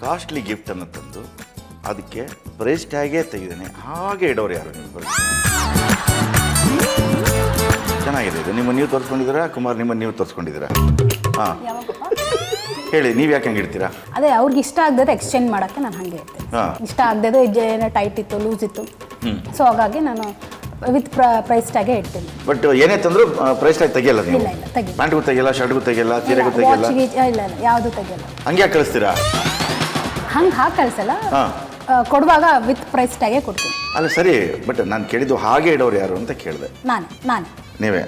Costly ಗಿಫ್ಟನ್ನು ತಂದು ಅದಕ್ಕೆ price ಟ್ಯಾಗೇ ತೆಗೆದೇನೆ ಹಾಗೆ ಇಡೋರು ಯಾರು ನೀವು ಬರೀ ಚೆನ್ನಾಗಿದೆ ಇದು. ನಿಮ್ಮನ್ನು ನೀವು ತೋರಿಸ್ಕೊಂಡಿದ್ದೀರಾ ಕುಮಾರ್, ನಿಮ್ಮನ್ನು ನೀವು ತೋರಿಸ್ಕೊಂಡಿದ್ದೀರಾ? ಹಾಂ, ಹೇಳಿ, ನೀವು ಯಾಕೆ ಹಂಗೆ ಇಡ್ತೀರಾ? ಅದೇ ಅವ್ರಿಗೆ ಇಷ್ಟ ಆಗದೆ ಎಕ್ಸ್ಚೇಂಜ್ ಮಾಡೋಕ್ಕೆ ನಾನು ಹಾಗೆ ಇರ್ತೇನೆ. ಇಷ್ಟ ಆಗದೆ ಏನೋ ಟೈಟ್ ಇತ್ತು, ಲೂಸ್ ಇತ್ತು, ಸೊ ಹಾಗಾಗಿ ನಾನು ವಿತ್ ಪ್ರೈಸ್ ಟ್ಯಾಗೇ ಇಡ್ತೀನಿ. ಬಟ್ ಏನೇ ತಂದರೂ ಪ್ರೈಸ್ ಟ್ಯಾಗ್ ತೆಗಿಯಲ್ಲ ನೀವು? ಇಲ್ಲ ತೆಗಿ. ಪ್ಯಾಂಟ್ಗೂ ತೆಗಿಯಲ್ಲ, ಶರ್ಟ್ಗೂ ತೆಗಿಯಲ್ಲ, ಸೀರೆಗೂ ತೆಗಿಯಲ್ಲ? ಇಲ್ಲ ಯಾವುದು ತೆಗಿಯಲ್ಲ. ಹಂಗೆ ಯಾಕೆ ಕಳಿಸ್ತೀರಾ? ಹಂಗೆ ಹಾಕಿ ಕಳಿಸಲ್ಲ, ಕೊಡುವಾಗ ವಿತ್ ಪ್ರೈಸ್ ಟ್ಯಾಗೇ ಕೊಡ್ತೀನಿ. ಅಲ್ಲ ಸರಿ, ಬಟ್ ನಾನು ಕೇಳಿದ್ದು ಹಾಗೆ ಇಡೋರು ಯಾರು ಅಂತ ಕೇಳಿದೆ. ನಾನೇ ನೀವೇ?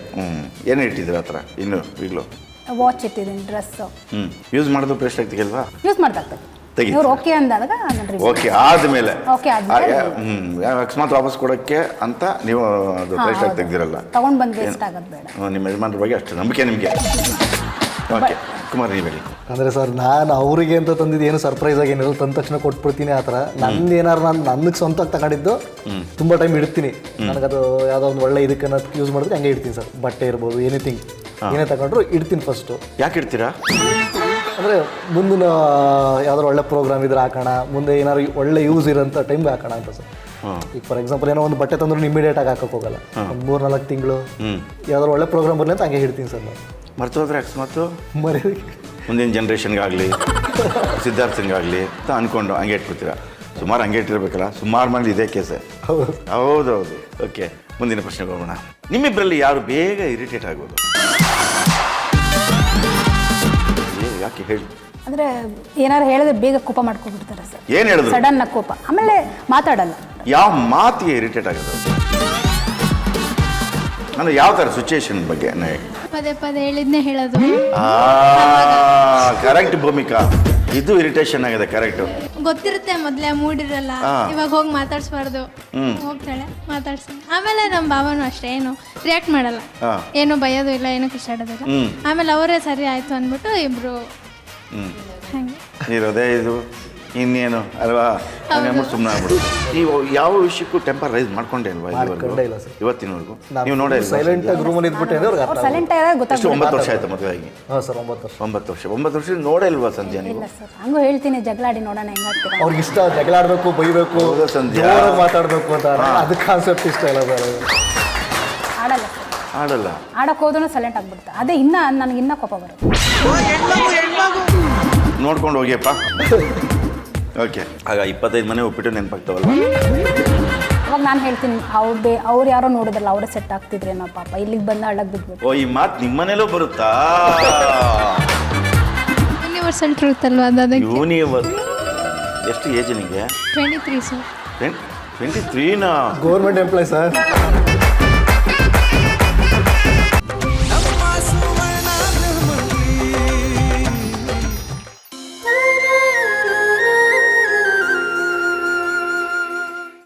ಏನೇ ಇಟ್ಟಿದ್ದೀರ ಆ ಥರ ಇನ್ನೂ ಈಗಲೂ? ವಾಚ್ ಇಟ್ಟಿದ್ದೀನಿ, ಡ್ರೆಸ್ಸು. ಯೂಸ್ ಮಾಡೋದು ಪ್ರೈಸ್ ಟ್ಯಾಗ್ ತೆಗಿಲ್ವಾ? ಯೂಸ್ ಮಾಡ್ದಾಗ್ತದೆ. ತೆಗಿ. ಇವ್ರು ಓಕೆ ಅಂದಾಗ ಓಕೆ ಆದಮೇಲೆ ಓಕೆ ಆದ್ಮೇಲೆ ಅಕಸ್ಮಾತ್ ವಾಪಸ್ ಕೊಡೋಕ್ಕೆ ಅಂತ ನೀವು ಅದು ಪ್ರೈಸ್ ಟ್ಯಾಗ್ ತೆಗ್ದಿರಲ್ಲ? ತಗೊಂಡು ಬಂದು ವೇಸ್ಟ್ ಆಗೋದು ಬೇಡ. ನಿಮ್ಮ ಯಜಮಾನ್ರ ಬಗ್ಗೆ ಅಷ್ಟು ನಂಬಿಕೆ ನಿಮಗೆ. ಓಕೆ ಕುಮಾರ್, ನೀವು ಹೇಳಿ. ಅಂದರೆ ಸರ್, ನಾನು ಅವರಿಗೆ ಅಂತ ತಂದಿದ್ದು ಏನು ಸರ್ಪ್ರೈಸ್ ಆಗಿ ಏನಿರೋ ತಂದ ತಕ್ಷಣ ಕೊಟ್ಬಿಡ್ತೀನಿ ಆ ಥರ. ನಂದು ಏನಾರು ನಾನು ನನಗೆ ಸ್ವಂತಕ್ಕೆ ತಗೊಂಡಿದ್ದು ತುಂಬ ಟೈಮ್ ಇಡ್ತೀನಿ. ನನಗದು ಯಾವುದೋ ಒಂದು ಒಳ್ಳೆ ಇದಕ್ಕೆ ಯೂಸ್ ಮಾಡಿದ್ರೆ ಹಂಗೆ ಇಡ್ತೀನಿ ಸರ್. ಬಟ್ಟೆ ಇರ್ಬೋದು, ಎನಿಥಿಂಗ್ ಏನೇ ತಗೊಂಡ್ರು ಇಡ್ತೀನಿ ಫಸ್ಟು. ಯಾಕೆ ಇಡ್ತೀರಾ? ಅಂದರೆ ಮುಂದಿನ ಯಾವ್ದಾರು ಒಳ್ಳೆ ಪ್ರೋಗ್ರಾಮ್ ಇದ್ರೆ ಹಾಕೋಣ, ಮುಂದೆ ಏನಾದ್ರು ಒಳ್ಳೆ ಯೂಸ್ ಇರೋಂಥ ಟೈಮ್ಗೆ ಹಾಕೋಣ ಅಂತ ಸರ್. ಈಗ ಫಾರ್ ಎಕ್ಸಾಂಪಲ್ ಏನೋ ಒಂದು ಬಟ್ಟೆ ತಂದ್ರೂ ಇಮಿಡಿಯೇಟಾಗಿ ಹಾಕೋಕೆ ಹೋಗಲ್ಲ. ಒಂದು 3-4 ತಿಂಗಳು ಯಾವ್ದಾರು ಒಳ್ಳೆ ಪ್ರೋಗ್ರಾಮ್ ಬರಲಿ ಅಂತ ಹಂಗೆ ಇಡ್ತೀನಿ ಸರ್ ನಾನು. ಮರ್ತೋದ್ರೆ ಅಕಸ್ಮಾತು ಮರೆಯೋದಕ್ಕೆ ಮುಂದಿನ ಜನ್ರೇಷನ್ಗಾಗಲಿ ಸಿದ್ಧಾರ್ಥನ್ಗಾಗಲಿ ಅಂತ ಅಂದ್ಕೊಂಡು ಹಂಗೆ ಇಟ್ಬಿಡ್ತೀರಾ? ಸುಮಾರು ಹಂಗೆ ಇಟ್ಟಿರ್ಬೇಕಲ್ಲ, ಸುಮಾರು ಮಂದಿ ಇದೇ ಕೇಸೆ. ಹೌದೌದು. ಓಕೆ, ಮುಂದಿನ ಪ್ರಶ್ನೆಗೆ ಹೋಗೋಣ. ನಿಮ್ಮಿಬ್ಬರಲ್ಲಿ ಯಾರು ಬೇಗ ಇರಿಟೇಟ್ ಆಗೋದು? ಯಾಕೆ ಹೇಳಿ? ಅಂದರೆ ಏನಾರು ಹೇಳಿದ್ರೆ ಬೇಗ ಕೋಪ ಮಾಡ್ಕೊಂಡ್ಬಿಡ್ತಾರೆ ಸರ್. ಏನು ಹೇಳಿದ್ರು? ಸಡನ್ ಕೋಪ, ಆಮೇಲೆ ಮಾತಾಡಲ್ಲ. ಯಾವ ಮಾತಿಗೆ ಇರಿಟೇಟ್ ಆಗೋದು? ಅಂದರೆ ಯಾವ ಥರ ಸಿಚುಯೇಷನ್ ಬಗ್ಗೆ? ಪದೇ ಪದೇ ಹೇಳಿದ್ನೇ ಹೇಳೋದು. ಕರೆಕ್ಟ್ ಭೂಮಿಕಾ, ಇದು ಇರಿಟೇಷನ್ ಆಗಿದೆ. ಕರೆಕ್ಟ್. ಗೊತ್ತಿರುತ್ತೆ ಮೊದಲೇ ಮೂಡಿರಲ್ಲ, ಇವಾಗ ಹೋಗಿ ಮಾತಾಡ್ಸ್ಬಾರ್ದು. ಹೋಗ್ತಾಳೆ ಮಾತಾಡ್ಸಿ, ಆಮೇಲೆ ನಮ್ಮ ಭಾವನೂ ಅಷ್ಟೇ, ಏನು ರಿಯಾಕ್ಟ್ ಮಾಡಲ್ಲ, ಏನು ಬಯೋದು ಇಲ್ಲ, ಏನು ಕಿಸಾಡೋದಿಲ್ಲ. ಆಮೇಲೆ ಅವರೇ ಸರಿ ಆಯ್ತು ಅಂದ್ಬಿಟ್ಟು ಇಬ್ರು ಹಂಗೆ ಇರೋದೇ ಇದು, ಇನ್ನೇನು ಅಲ್ವಾ? ಸುಮ್ಮನೆ ಆಗ್ಬಿಡು. ನೀವು ಯಾವ ವಿಷಯಕ್ಕೂ ಟೆಂಪರ್ ರೈಸ್ ಮಾಡ್ಕೊಂಡೇ ಅಲ್ವಾ ಇಲ್ಲ ಸರ್ ಇವತ್ತಿನವರೆಗೂ? ನೀವು ನೋಡಿ ಸೈಲೆಂಟ್ ಆಗಿ ರೂಮಲ್ಲಿ ಇದ್ಬಿಟ್ಟೆ ಅಂದ್ರೆ ಅವ್ರಿಗೆ ಅರ್ಥ ಆಗಲ್ಲ. ಸೈಲೆಂಟ್ ಆದಾಗ ಎಷ್ಟು? 9 ವರ್ಷ ಗೊತ್ತಾಗ್ತದೆ. ಆಯ್ತು ಮದುವೆ ಆಗಿ? ಹಾಂ ಸರ್, 9 ವರ್ಷ. 9 ವರ್ಷ ನೋಡೇ ಇಲ್ವಾ ಸಂಧ್ಯಾ ನೀವು? ಇಲ್ಲ ಸರ್, ಹಂಗೂ ಹೇಳ್ತೀನಿ, ಜಗಳಾಡಿ ನೋಡೋಣ ಹೆಂಗಾಗ್ತೀರಾ. ಅವ್ರಿಗೆ ಇಷ್ಟ ಜಗಳ ಆಡಬೇಕು, ಬೈಬೇಕು, ಹೌದಾ ಸಂಧ್ಯಾ? ಜೋರಾಗಿ ಮಾತಾಡಬೇಕು ಅಂತ. ಅದಕ್ಕೆ ಕಾನ್ಸೆಪ್ಟ್ ಇಷ್ಟ ಇಲ್ಲ ಸರ್. ಆಡಲ್ಲ ಸರ್. ಆಡಲ್ಲ? ಆಡಕ್ಕೆ ಹೋದ್ರೂ ಸೈಲೆಂಟ್ ಆಗ್ಬಿಡುತ್ತೆ. ಅದೇ ನನಗೆ ಇನ್ನೂ ಕೋಪ ಬರುತ್ತೆ. ನೋಡ್ಕೊಂಡು ಹೋಗಿಯಪ್ಪ. ಓಕೆ, ಆಗ 25 ಮನೆ ಒಪ್ಪಿಟ್ಟು ನೆನಪಾಗ್ತಾವಲ್ಲ? ಅವಾಗ ನಾನು ಹೇಳ್ತೀನಿ, ಅವ್ರು ಯಾರೋ ನೋಡಿದ್ರಲ್ಲ, ಅವರೇ ಸೆಟ್ ಆಗ್ತಿದ್ರೇನೋ ಪಾಪ, ಇಲ್ಲಿಗೆ ಬಂದು ಹಳ್ಳಕ್ಕೆ ಬಿದ್ಬಿಟ್ಟು. ಓ, ಈ ಮಾತು ನಿಮ್ಮನೇಲೂ ಬರುತ್ತಾ? ಯೂನಿವರ್ಸಲ್ ಟ್ರೂತ್ ಅಲ್ವಾ ಅದು? ಯೂನಿವರ್ಸ್. ಎಷ್ಟು ಏಜ್ ನಿಮಗೆ? 23 ಸರ್. 23ನಾ? Government employee sir.